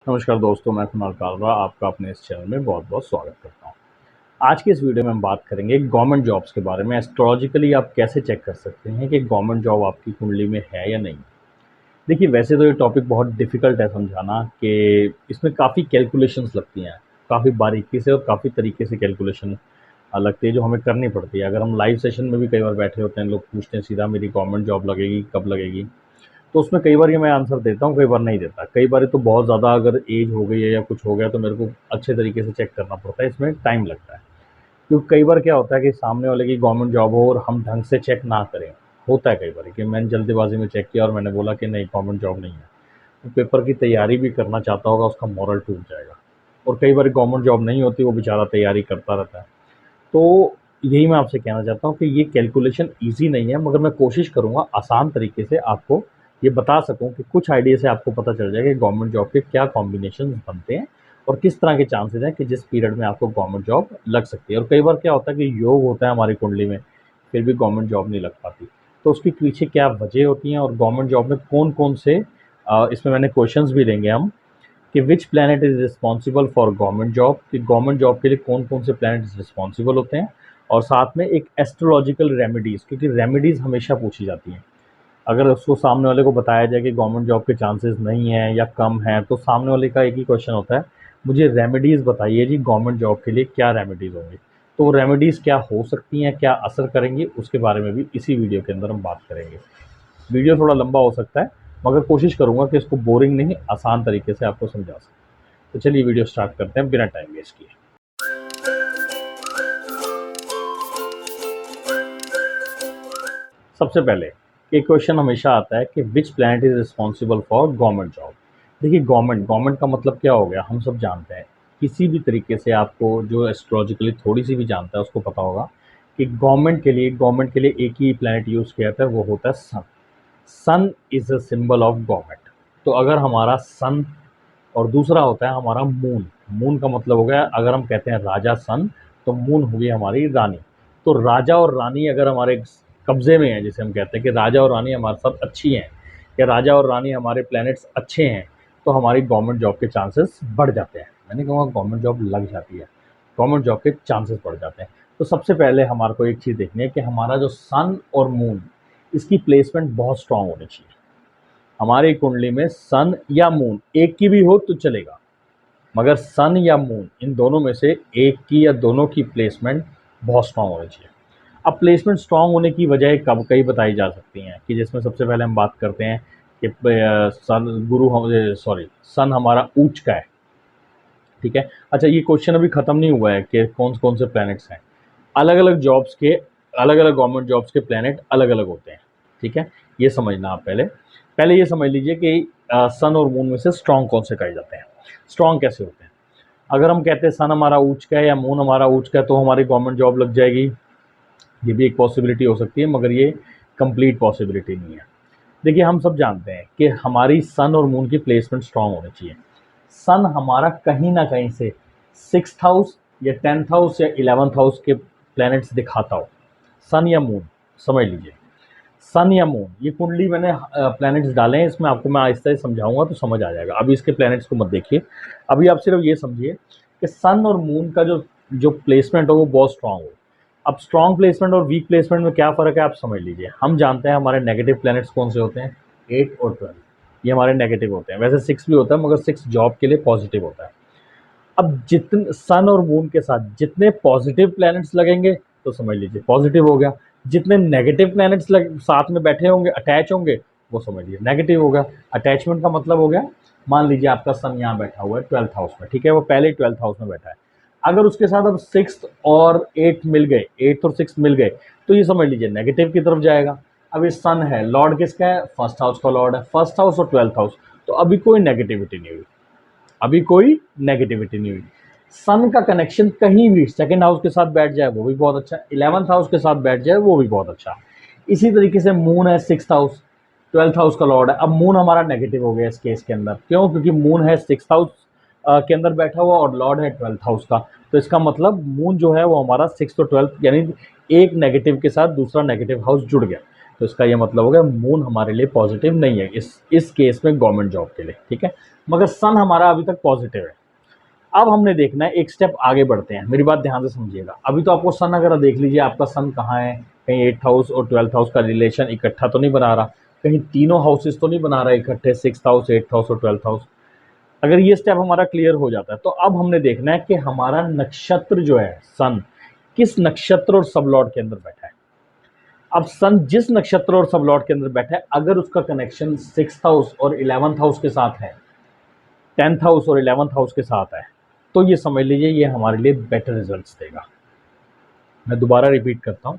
नमस्कार दोस्तों, मैं कुणाल कालरा आपका अपने इस चैनल में बहुत-बहुत स्वागत करता हूँ। आज की इस वीडियो में हम बात करेंगे गवर्नमेंट जॉब्स के बारे में। एस्ट्रोलॉजिकली आप कैसे चेक कर सकते हैं कि गवर्नमेंट जॉब आपकी कुंडली में है या नहीं। देखिए, वैसे तो ये टॉपिक बहुत डिफ़िकल्ट है समझाना कि इसमें काफ़ी कैलकुलेशंस लगती हैं, काफ़ी बारीकी से और काफ़ी तरीके से कैलकुलेशन लगती है जो हमें करनी पड़ती है। अगर हम लाइव सेशन में भी कई बार बैठे होते हैं, लोग पूछते हैं सीधा मेरी गवर्नमेंट जॉब लगेगी, कब लगेगी? तो उसमें कई बार ये मैं आंसर देता हूँ, कई बार नहीं देता। कई बार तो बहुत ज़्यादा अगर एज हो गई है या कुछ हो गया तो मेरे को अच्छे तरीके से चेक करना पड़ता है, इसमें टाइम लगता है। क्योंकि कई बार क्या होता है कि सामने वाले की गवर्नमेंट जॉब हो और हम ढंग से चेक ना करें। होता है कई बार कि मैंने जल्दीबाजी में चेक किया और मैंने बोला कि नहीं गवर्नमेंट जॉब नहीं है। तो पेपर की तैयारी भी करना चाहता होगा, उसका मोरल टूट जाएगा। और कई बार गवर्नमेंट जॉब नहीं होती, वो बेचारा तैयारी करता रहता है। तो यही मैं आपसे कहना चाहता हूँ कि ये कैलकुलेशन ईज़ी नहीं है, मगर मैं कोशिश करूँगा आसान तरीके से आपको ये बता सकूँ कि कुछ आइडिया से आपको पता चल जाए कि गवर्नमेंट जॉब के क्या कॉम्बिनेशंस बनते हैं और किस तरह के चांसेस हैं कि जिस पीरियड में आपको गवर्नमेंट जॉब लग सकती है। और कई बार क्या होता है कि योग होता है हमारी कुंडली में, फिर भी गवर्नमेंट जॉब नहीं लग पाती। तो उसके पीछे क्या वजह होती हैं और गवर्नमेंट जॉब में कौन-कौन से इसमें मैंने क्वेश्चंस भी लेंगे हम कि which planet is responsible for government job, कि गवर्नमेंट जॉब के लिए कौन-कौन से प्लैनेट्स रिस्पॉन्सिबल होते हैं। और साथ में एक एस्ट्रोलॉजिकल रेमेडीज़, क्योंकि रेमेडीज़ हमेशा पूछी जाती हैं। अगर उसको सामने वाले को बताया जाए कि गवर्नमेंट जॉब के चांसेस नहीं हैं या कम हैं, तो सामने वाले का एक ही क्वेश्चन होता है, मुझे रेमेडीज़ बताइए जी, गवर्नमेंट जॉब के लिए क्या रेमेडीज़ होंगी? तो वो रेमेडीज़ क्या हो सकती हैं, क्या असर करेंगी, उसके बारे में भी इसी वीडियो के अंदर हम बात करेंगे। वीडियो थोड़ा लंबा हो सकता है, मगर कोशिश करूँगा कि इसको बोरिंग नहीं, आसान तरीके से आपको समझा सकूँ। तो चलिए वीडियो स्टार्ट करते हैं बिना टाइम वेस्ट किए। सबसे पहले एक क्वेश्चन हमेशा आता है कि which planet is responsible for government job. देखिए, गवर्नमेंट गवर्नमेंट का मतलब क्या हो गया, हम सब जानते हैं। किसी भी तरीके से आपको जो एस्ट्रोलॉजिकली थोड़ी सी भी जानता है उसको पता होगा कि गवर्नमेंट के लिए एक ही प्लैनेट यूज़ किया जाता है, वो होता है sun. Sun is a symbol of government. तो अगर हमारा सन और दूसरा होता है हमारा मून। मून का मतलब हो गया, अगर हम कहते हैं राजा सन, तो मून हुई हमारी रानी। तो राजा और रानी अगर हमारे कब्जे में है, जैसे हम कहते हैं कि राजा और रानी हमारे साथ अच्छी हैं या राजा और रानी हमारे प्लैनेट्स अच्छे हैं, तो हमारी गवर्नमेंट जॉब के चांसेस बढ़ जाते हैं। मैंने कहूँगा गवर्नमेंट जॉब लग जाती है, गवर्नमेंट जॉब के चांसेस बढ़ जाते हैं। तो सबसे पहले हमारे को एक चीज़ देखनी है कि हमारा जो सन और मून, इसकी प्लेसमेंट बहुत स्ट्रांग होनी चाहिए। हमारी कुंडली में सन या मून एक की भी हो तो चलेगा, मगर सन या मून इन दोनों में से एक की या दोनों की प्लेसमेंट बहुत स्ट्रांग होनी चाहिए। अब प्लेसमेंट स्ट्रांग होने की वजह कब कई बताई जा सकती हैं, कि जिसमें सबसे पहले हम बात करते हैं कि सन हमारा उच्च का है। ठीक है, अच्छा ये क्वेश्चन अभी खत्म नहीं हुआ है कि कौन कौन से प्लैनेट्स हैं। अलग अलग जॉब्स के, अलग अलग गवर्नमेंट जॉब्स के प्लैनेट अलग अलग होते हैं। ठीक है, ये समझना आप पहले पहले ये समझ लीजिए कि सन और मून में से स्ट्रांग कौन से कहे जाते हैं, स्ट्रांग कैसे होते हैं। अगर हम कहते हैं सन हमारा उच्च का है या मून हमारा उच्च का है, तो हमारी गवर्नमेंट जॉब लग जाएगी। ये भी एक पॉसिबिलिटी हो सकती है, मगर ये कंप्लीट पॉसिबिलिटी नहीं है। देखिए, हम सब जानते हैं कि हमारी सन और मून की प्लेसमेंट स्ट्रांग होनी चाहिए। सन हमारा कहीं ना कहीं से 6th हाउस या 10th हाउस या 11th हाउस के प्लैनेट्स दिखाता हो। सन या मून, समझ लीजिए, सन या मून, ये कुंडली मैंने प्लैनेट्स डाले हैं, इसमें आपको मैं आहिस्ता से समझाऊंगा तो समझ आ जाएगा। अभी इसके प्लैनेट्स को मत देखिए, अभी आप सिर्फ ये समझिए कि सन और मून का जो जो प्लेसमेंट हो वो बहुत स्ट्रांग हो। अब स्ट्रांग प्लेसमेंट और वीक प्लेसमेंट में क्या फ़र्क है आप समझ लीजिए। हम जानते हैं हमारे नेगेटिव प्लैनेट्स कौन से होते हैं, 8 और 12, ये हमारे नेगेटिव होते हैं। वैसे 6 भी होता है, मगर 6 जॉब के लिए पॉजिटिव होता है। अब जितने सन और मून के साथ जितने पॉजिटिव प्लैनेट्स लगेंगे, तो समझ लीजिए पॉजिटिव हो गया। जितने नेगेटिव प्लैनेट्स साथ में बैठे होंगे, अटैच होंगे, वो समझ लीजिए नेगेटिव हो गया। अटैचमेंट का मतलब हो गया, मान लीजिए आपका सन यहाँ बैठा हुआ है 12th हाउस में, ठीक है, वो पहले ही 12th हाउस में बैठा है। अगर उसके साथ अब 6th और 8th मिल गए, 8th और 6th मिल गए, तो ये समझ लीजिए नेगेटिव की तरफ जाएगा। अब ये सन है, लॉर्ड किसका है, फर्स्ट हाउस का लॉर्ड है, फर्स्ट हाउस और 12th हाउस, तो अभी कोई नेगेटिविटी नहीं हुई, अभी कोई नेगेटिविटी नहीं हुई। सन का कनेक्शन कहीं भी सेकंड हाउस के साथ बैठ जाए वो भी बहुत अच्छा, 11th हाउस के साथ बैठ जाए वो भी बहुत अच्छा। इसी तरीके से मून है 6th हाउस, 12th हाउस का लॉर्ड है। अब मून हमारा नेगेटिव हो गया इस केस के अंदर, क्यों, क्योंकि मून है 6th हाउस के अंदर बैठा हुआ और लॉर्ड है 12th हाउस का। तो इसका मतलब मून जो है वो हमारा 6th और 12th, यानी एक नेगेटिव के साथ दूसरा नेगेटिव हाउस जुड़ गया। तो इसका ये मतलब हो गया मून हमारे लिए पॉजिटिव नहीं है इस केस में गवर्नमेंट जॉब के लिए। ठीक है, मगर सन हमारा अभी तक पॉजिटिव है। अब हमने देखना है, एक स्टेप आगे बढ़ते हैं, मेरी बात ध्यान से समझिएगा। अभी तो आपको सन अगर देख लीजिए, आपका सन कहाँ है, कहीं 8th हाउस और 12th हाउस का रिलेशन इकट्ठा तो नहीं बना रहा, कहीं तीनों हाउसेस तो नहीं बना रहा इकट्ठे, 6th हाउस, 8th हाउस और 12th हाउस। अगर ये स्टेप हमारा क्लियर हो जाता है तो अब हमने देखना है कि हमारा नक्षत्र जो है सन किस नक्षत्र और सबलॉर्ड के अंदर बैठा है। अब सन जिस नक्षत्र और सबलॉर्ड के अंदर बैठा है, अगर उसका कनेक्शन 6th हाउस और 11th हाउस के साथ है, 10th हाउस और 11th हाउस के साथ है, तो ये समझ लीजिए ये हमारे लिए बेटर रिजल्ट्स देगा। मैं दोबारा रिपीट करता हूँ,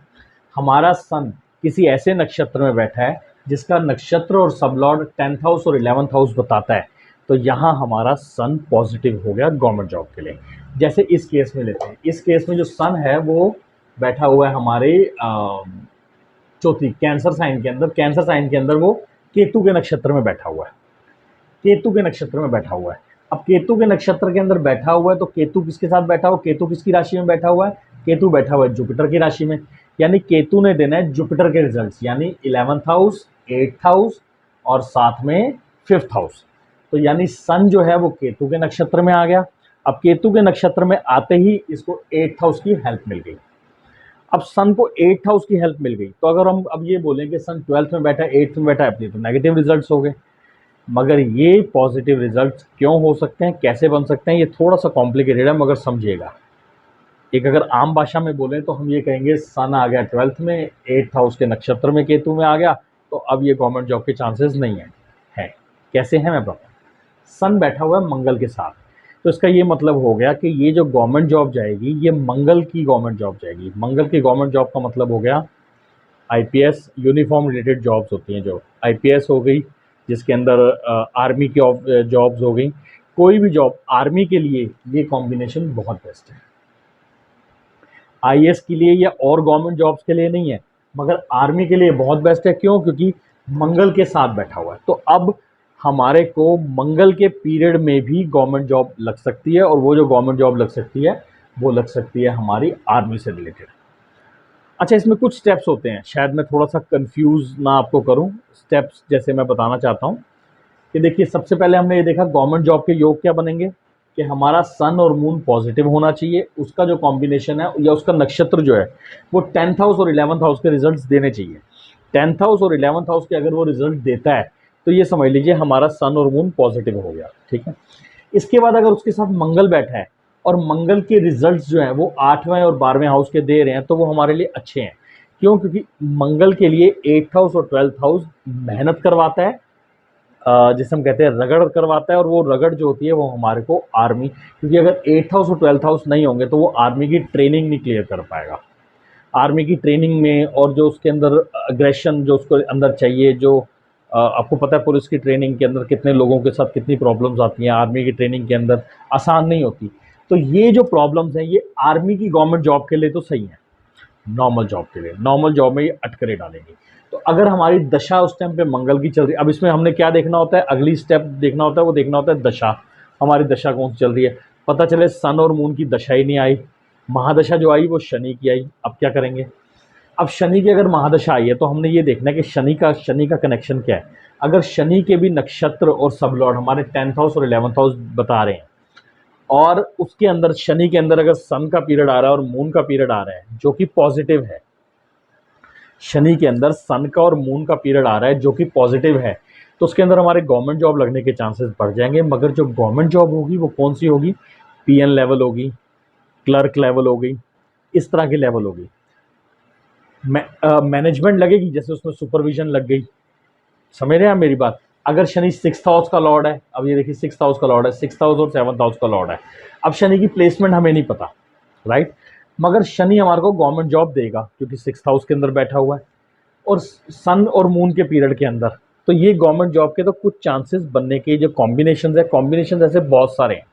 हमारा सन किसी ऐसे नक्षत्र में बैठा है जिसका नक्षत्र और सबलॉर्ड 10th हाउस और 11th हाउस बताता है, तो यहाँ हमारा सन पॉजिटिव हो गया गवर्नमेंट जॉब के लिए। जैसे इस केस में लेते हैं, इस केस में जो सन है वो बैठा हुआ है हमारे चौथी कैंसर साइन के अंदर, कैंसर साइन के अंदर वो केतु के नक्षत्र में बैठा हुआ है, केतु के नक्षत्र में बैठा हुआ है। अब केतु के नक्षत्र के अंदर बैठा हुआ है तो केतु किसके साथ बैठा हुआ, केतु किसकी राशि में बैठा हुआ है, केतु बैठा हुआ है जुपिटर की राशि में, यानी केतु ने देना है जुपिटर के रिजल्ट्स, यानी 11th हाउस, 8th हाउस और साथ में 5th हाउस। तो यानी सन जो है वो केतु के नक्षत्र में आ गया। अब केतु के नक्षत्र में आते ही इसको 8th हाउस की हेल्प मिल गई। अब सन को 8th हाउस की हेल्प मिल गई, तो अगर हम अब ये बोलें कि सन 12th में बैठा है, 8th में बैठा है, अपनी तो नेगेटिव रिजल्ट्स हो गए। मगर ये पॉजिटिव रिजल्ट्स क्यों हो सकते हैं, कैसे बन सकते हैं, ये थोड़ा सा कॉम्प्लिकेटेड है, मगर समझिएगा। एक अगर आम भाषा में बोलें तो हम ये कहेंगे सन आ गया 12th में, 8th हाउस के नक्षत्र में केतु में आ गया, तो अब ये गवर्नमेंट जॉब के चांसेस नहीं है। कैसे हैं मैं बताऊँ। सन बैठा हुआ है मंगल के साथ, तो इसका ये मतलब हो गया कि ये जो गवर्नमेंट जॉब जाएगी ये मंगल की गवर्नमेंट जॉब जाएगी। मंगल की गवर्नमेंट जॉब का मतलब हो गया आईपीएस, यूनिफॉर्म रिलेटेड जॉब्स होती हैं, जो आईपीएस हो गई, जिसके अंदर आर्मी की जॉब्स हो गई, कोई भी जॉब आर्मी के लिए ये कॉम्बिनेशन बहुत बेस्ट है। आईएएस के लिए या और गवर्नमेंट जॉब्स के लिए नहीं है, मगर आर्मी के लिए बहुत बेस्ट है। क्यों? क्योंकि मंगल के साथ बैठा हुआ है। तो अब हमारे को मंगल के पीरियड में भी गवर्नमेंट जॉब लग सकती है, और वो जो गवर्नमेंट जॉब लग सकती है वो लग सकती है हमारी आर्मी से रिलेटेड। अच्छा, इसमें कुछ स्टेप्स होते हैं, शायद मैं थोड़ा सा कंफ्यूज ना आपको करूं। स्टेप्स जैसे मैं बताना चाहता हूं कि देखिए, सबसे पहले हमने ये देखा गवर्नमेंट जॉब के योग क्या बनेंगे, कि हमारा सन और मून पॉजिटिव होना चाहिए, उसका जो कॉम्बिनेशन है या उसका नक्षत्र जो है वो 10th हाउस और 11th हाउस के रिजल्ट्स देने चाहिए। 10th हाउस और 11th हाउस के अगर वो रिजल्ट देता है तो ये समझ लीजिए हमारा सन और मून पॉजिटिव हो गया। ठीक है। इसके बाद अगर उसके साथ मंगल बैठा है और मंगल के रिजल्ट्स जो हैं वो 8वें और 12वें हाउस के दे रहे हैं, तो वो हमारे लिए अच्छे हैं। क्यों? क्योंकि मंगल के लिए 8th हाउस और 12th हाउस मेहनत करवाता है, जिसे हम कहते हैं रगड़ करवाता है, और वो रगड़ जो होती है वो हमारे को आर्मी, क्योंकि अगर 8th हाउस और 12th हाउस नहीं होंगे तो वो आर्मी की ट्रेनिंग नहीं क्लियर कर पाएगा। आर्मी की ट्रेनिंग में और जो उसके अंदर अग्रेशन जो उसको अंदर चाहिए, जो आपको पता है पुलिस की ट्रेनिंग के अंदर कितने लोगों के साथ कितनी प्रॉब्लम्स आती हैं, आर्मी की ट्रेनिंग के अंदर आसान नहीं होती। तो ये जो प्रॉब्लम्स हैं ये आर्मी की गवर्नमेंट जॉब के लिए तो सही है, नॉर्मल जॉब के लिए, नॉर्मल जॉब में ये अटकरे डालेंगे। तो अगर हमारी दशा उस टाइम पे मंगल की चल रही है, अब इसमें हमने क्या देखना होता है, अगली स्टेप देखना होता है, वो देखना होता है दशा, हमारी दशा कौन सी चल रही है। पता चले सन और मून की दशा ही नहीं आई, महादशा जो आई वो शनि की आई। अब क्या करेंगे, अब शनि की अगर महादशा आई है तो हमने ये देखना है कि शनि का कनेक्शन क्या है। अगर शनि के भी नक्षत्र और सबलॉर्ड हमारे 10th हाउस और 11th हाउस बता रहे हैं, और उसके अंदर शनि के अंदर अगर सन का पीरियड आ रहा है और मून का पीरियड आ रहा है जो कि पॉजिटिव है, शनि के अंदर सन का और मून का पीरियड आ रहा है जो कि पॉजिटिव है, तो उसके अंदर हमारे गवर्नमेंट जॉब लगने के चांसेस बढ़ जाएंगे। मगर जो गवर्नमेंट जॉब होगी वो कौन सी होगी, पीएन लेवल होगी, क्लर्क लेवल होगी, इस तरह की लेवल होगी। मैनेजमेंट लगेगी, जैसे उसमें सुपरविजन लग गई। समझ रहे हैं आप मेरी बात। अगर शनि 6th हाउस का लॉर्ड है, अब ये देखिए 6th हाउस का लॉर्ड है, 6th हाउस और 7th हाउस का लॉर्ड है। अब शनि की प्लेसमेंट हमें नहीं पता, राइट, मगर शनि हमारे को गवर्नमेंट जॉब देगा क्योंकि 6th हाउस के अंदर बैठा हुआ है और सन और मून के पीरियड के अंदर। तो ये गवर्नमेंट जॉब के तो कुछ चांसेस बनने के जो कॉम्बिनेशन है, कॉम्बिनेशन ऐसे बहुत सारे हैं।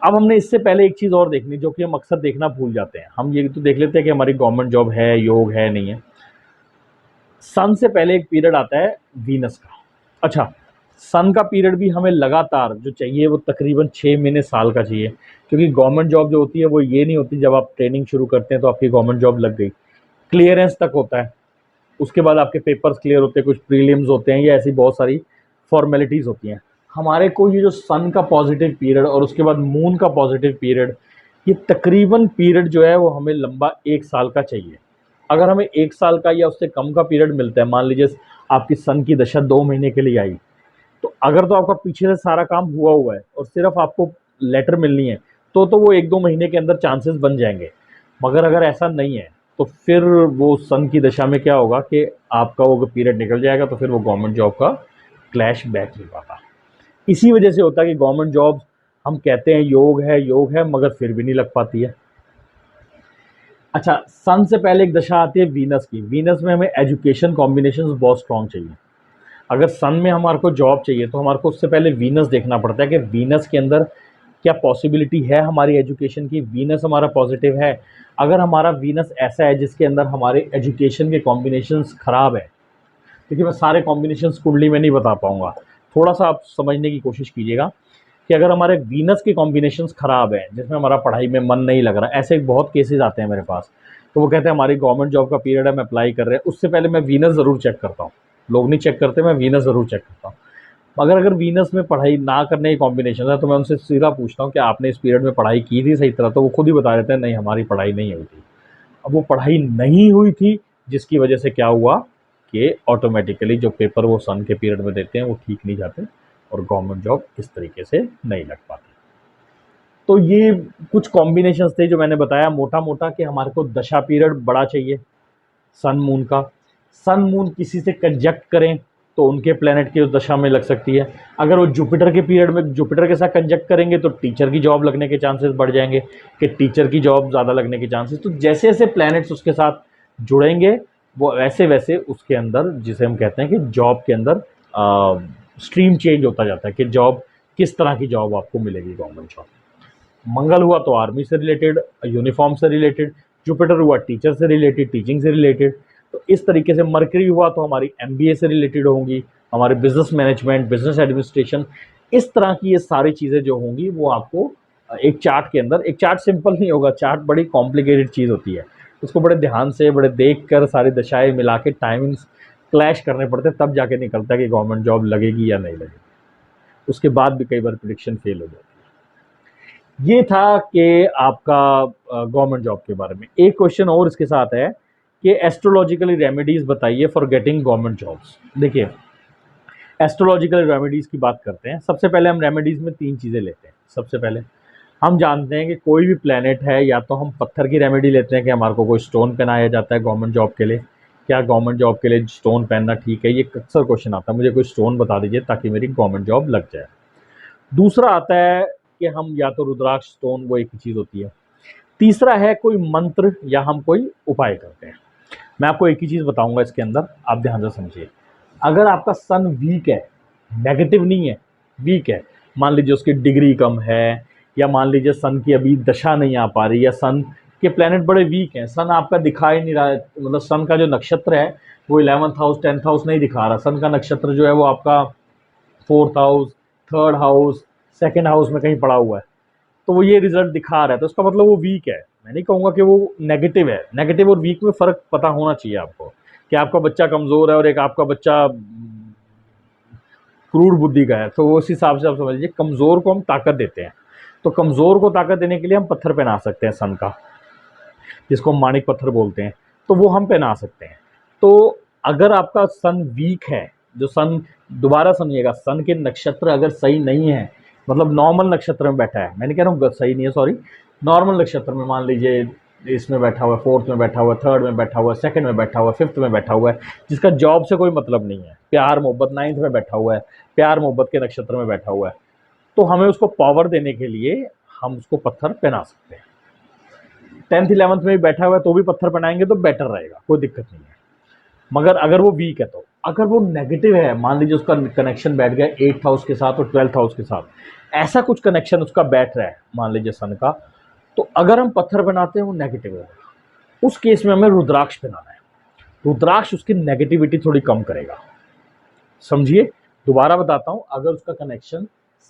अब हमने इससे पहले एक चीज़ और देखनी, जो कि हम अक्सर देखना भूल जाते हैं। हम ये तो देख लेते हैं कि हमारी गवर्नमेंट जॉब है, योग है, नहीं है। सन से पहले एक पीरियड आता है वीनस का। अच्छा, सन का पीरियड भी हमें लगातार जो चाहिए वो तकरीबन 6 महीने साल का चाहिए, क्योंकि गवर्नमेंट जॉब जो होती है वो ये नहीं होती जब आप ट्रेनिंग शुरू करते हैं तो आपकी गवर्नमेंट जॉब लग गई। क्लियरेंस तक होता है, उसके बाद आपके पेपर्स क्लियर होते हैं, कुछ प्रीलिम्स होते हैं, या ऐसी बहुत सारी फॉर्मेलिटीज़ होती हैं। हमारे को ये जो सन का पॉजिटिव पीरियड और उसके बाद मून का पॉजिटिव पीरियड, ये तकरीबन पीरियड जो है वो हमें लंबा 1 साल का चाहिए। अगर हमें 1 साल का या उससे कम का पीरियड मिलता है, मान लीजिए आपकी सन की दशा 2 महीने के लिए आई, तो अगर तो आपका पीछे से सारा काम हुआ है और सिर्फ आपको लेटर मिलनी है, तो वो 1-2 महीने के अंदर चांसेस बन जाएंगे। मगर अगर ऐसा नहीं है तो फिर वो सन की दशा में क्या होगा कि आपका वो पीरियड निकल जाएगा, तो फिर वो गवर्नमेंट जॉब का क्लैश बैक नहीं पाता। इसी वजह से होता है कि गवर्नमेंट जॉब हम कहते हैं योग है मगर फिर भी नहीं लग पाती है। अच्छा, सन से पहले एक दशा आती है वीनस की। वीनस में हमें एजुकेशन कॉम्बिनेशंस बहुत स्ट्रॉन्ग चाहिए। अगर सन में हमारे को जॉब चाहिए तो हमारे को उससे पहले वीनस देखना पड़ता है कि वीनस के अंदर क्या पॉसिबिलिटी है हमारी एजुकेशन की, वीनस हमारा पॉजिटिव है। अगर हमारा वीनस ऐसा है जिसके अंदर हमारे एजुकेशन के कॉम्बिनेशंस खराब है, देखिए मैं सारे कॉम्बिनेशंस कुंडली में नहीं बता पाऊंगा, थोड़ा सा आप समझने की कोशिश कीजिएगा कि अगर हमारे वीनस के कॉम्बिनेशंस खराब है जिसमें हमारा पढ़ाई में मन नहीं लग रहा, ऐसे बहुत केसेस आते हैं मेरे पास, तो वो कहते हैं हमारी गवर्नमेंट जॉब का पीरियड है, हम अप्लाई कर रहे हैं, उससे पहले मैं वीनस ज़रूर चेक करता हूँ। लोग नहीं चेक करते, मैं वीनस ज़रूर चेक करता हूँ। अगर वीनस में पढ़ाई ना करने की कॉम्बिनेशन है तो मैं उनसे सीधा पूछता हूँ कि आपने इस पीरियड में पढ़ाई की थी सही तरह, तो वो खुद ही बता देते हैं नहीं हमारी पढ़ाई नहीं हुई थी। अब वो पढ़ाई नहीं हुई थी जिसकी वजह से क्या हुआ कि ऑटोमेटिकली जो पेपर वो सन के पीरियड में देते हैं वो ठीक नहीं जाते और गवर्नमेंट जॉब इस तरीके से नहीं लग पाती। तो ये कुछ कॉम्बिनेशंस थे जो मैंने बताया मोटा मोटा कि हमारे को दशा पीरियड बड़ा चाहिए सन मून का। सन मून किसी से कंजक्ट करें तो उनके प्लेनेट की उस दशा में लग सकती है। अगर वो जुपिटर के पीरियड में जुपिटर के साथ कंजक्ट करेंगे तो टीचर की जॉब लगने के चांसेस बढ़ जाएंगे, कि टीचर की जॉब ज़्यादा लगने के चांसेस। तो जैसे जैसे प्लैनेट्स उसके साथ जुड़ेंगे वो वैसे वैसे उसके अंदर, जिसे हम कहते हैं कि जॉब के अंदर स्ट्रीम चेंज होता जाता है कि जॉब किस तरह की जॉब आपको मिलेगी गवर्नमेंट जॉब। मंगल हुआ तो आर्मी से रिलेटेड, यूनिफॉर्म से रिलेटेड। जुपिटर हुआ टीचर से रिलेटेड, टीचिंग से रिलेटेड। तो इस तरीके से मरकरी हुआ तो हमारी एमबीए से रिलेटेड होंगी, हमारे बिजनेस मैनेजमेंट, बिजनेस एडमिनिस्ट्रेशन। इस तरह की ये सारी चीज़ें जो होंगी वो आपको एक चार्ट के अंदर, एक चार्ट सिंपल नहीं होगा, चार्ट बड़ी कॉम्प्लिकेटेड चीज़ होती है, उसको बड़े ध्यान से बड़े देख कर सारी दशाएं मिला के टाइमिंग्स क्लैश करने पड़ते हैं, तब जाके निकलता है कि गवर्नमेंट जॉब लगेगी या नहीं लगेगी। उसके बाद भी कई बार प्रिडिक्शन फेल हो जाती है। ये था कि आपका गवर्नमेंट जॉब के बारे में। एक क्वेश्चन और इसके साथ है कि एस्ट्रोलॉजिकली रेमेडीज बताइए फॉर गेटिंग गवर्नमेंट जॉब्स। देखिए एस्ट्रोलॉजिकल रेमेडीज की बात करते हैं। सबसे पहले हम रेमेडीज में 3 चीज़ें लेते हैं। सबसे पहले हम जानते हैं कि कोई भी प्लेनेट है, या तो हम पत्थर की रेमेडी लेते हैं कि हमारे को कोई स्टोन पहनाया जाता है गवर्नमेंट जॉब के लिए। क्या गवर्नमेंट जॉब के लिए स्टोन पहनना ठीक है? ये अक्सर क्वेश्चन आता है, मुझे कोई स्टोन बता दीजिए ताकि मेरी गवर्नमेंट जॉब लग जाए। दूसरा आता है कि हम या तो रुद्राक्ष स्टोन, वो एक ही चीज़ होती है। तीसरा है कोई मंत्र या हम कोई उपाय करते हैं। मैं आपको एक ही चीज़ बताऊंगा इसके अंदर, आप ध्यान से समझिए। अगर आपका सन वीक है, नेगेटिव नहीं है, वीक है, मान लीजिए उसकी डिग्री कम है, या मान लीजिए सन की अभी दशा नहीं आ पा रही, या सन के प्लैनेट बड़े वीक हैं, सन आपका दिखा ही नहीं रहा है, मतलब सन का जो नक्षत्र है वो 11th हाउस 10th हाउस नहीं दिखा रहा, सन का नक्षत्र जो है वो आपका 4th house, 3rd house, 2nd house में कहीं पड़ा हुआ है, तो वो ये रिजल्ट दिखा रहा है, तो उसका मतलब वो वीक है। मैं नहीं कहूँगा कि वो नेगेटिव है। नेगेटिव और वीक में फ़र्क पता होना चाहिए आपको, कि आपका बच्चा कमज़ोर है और एक आपका बच्चा क्रूर बुद्धि का है, तो उस हिसाब से आप समझ लीजिए। कमज़ोर को हम ताकत देते हैं, तो कमज़ोर को ताकत देने के लिए हम पत्थर पहना सकते हैं सन का, जिसको हम माणिक पत्थर बोलते हैं, तो वो हम पहना सकते हैं। तो अगर आपका सन वीक है, जो सन, दोबारा समझिएगा, सन के नक्षत्र अगर सही नहीं है, मतलब नॉर्मल नक्षत्र में बैठा है, मैं नहीं कह रहा हूँ सही नहीं है, सॉरी, नॉर्मल नक्षत्र में, मान लीजिए इसमें बैठा हुआ है, 4th में बैठा हुआ है, 3rd में बैठा हुआ है, 2nd में बैठा हुआ है, 5th में बैठा हुआ है, जिसका जॉब से कोई मतलब नहीं है, प्यार मोहब्बत 9th में बैठा हुआ है, प्यार मोहब्बत के नक्षत्र में बैठा हुआ है, तो हमें उसको पावर देने के लिए हम उसको पत्थर पहना सकते हैं। 10th 11th में भी बैठा हुआ है तो भी पत्थर पहनाएंगे तो बेटर रहेगा, कोई दिक्कत नहीं है। मगर अगर वो वीक है, तो अगर वो नेगेटिव है, मान लीजिए उसका कनेक्शन बैठ गया 8th हाउस के साथ और 12th हाउस के साथ, ऐसा कुछ कनेक्शन उसका बैठ रहा है मान लीजिए सन का, तो अगर हम पत्थर बनाते हैं वो नेगेटिव होगा, उस केस में हमें रुद्राक्ष बनाना है। रुद्राक्ष उसकी नेगेटिविटी थोड़ी कम करेगा। समझिए, दोबारा बताता हूं, अगर उसका कनेक्शन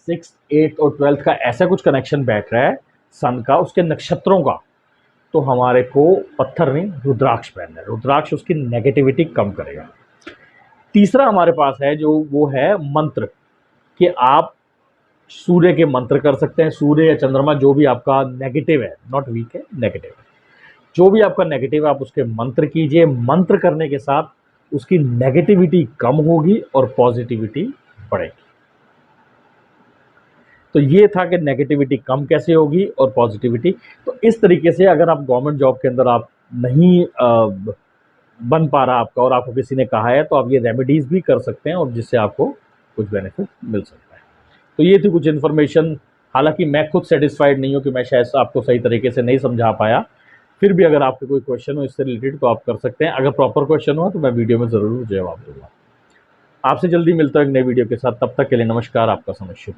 6th 8th और 12th का ऐसा कुछ कनेक्शन बैठ रहा है सन का, उसके नक्षत्रों का, तो हमारे को पत्थर नहीं रुद्राक्ष पहनना है। रुद्राक्ष उसकी नेगेटिविटी कम करेगा। तीसरा हमारे पास है जो वो है मंत्र, कि आप सूर्य के मंत्र कर सकते हैं, सूर्य या चंद्रमा जो भी आपका नेगेटिव है, नॉट वीक है, नेगेटिव है, जो भी आपका नेगेटिव है आप उसके मंत्र कीजिए। मंत्र करने के साथ उसकी नेगेटिविटी कम होगी और पॉजिटिविटी बढ़ेगी। तो ये था कि नेगेटिविटी कम कैसे होगी और पॉजिटिविटी। तो इस तरीके से अगर आप गवर्नमेंट जॉब के अंदर आप नहीं बन पा रहा आपका और आपको किसी ने कहा है, तो आप ये रेमेडीज भी कर सकते हैं और जिससे आपको कुछ बेनिफिट मिल सकता है। तो ये थी कुछ इन्फॉर्मेशन। हालांकि मैं खुद सेटिस्फाइड नहीं हूँ कि मैं शायद आपको सही तरीके से नहीं समझा पाया, फिर भी अगर आपके कोई क्वेश्चन हो इससे रिलेटेड तो आप कर सकते हैं। अगर प्रॉपर क्वेश्चन हो तो मैं वीडियो में ज़रूर जवाब दूंगा। आपसे जल्दी मिलता हूँ एक नई वीडियो के साथ, तब तक के लिए नमस्कार, आपका समय शुभ।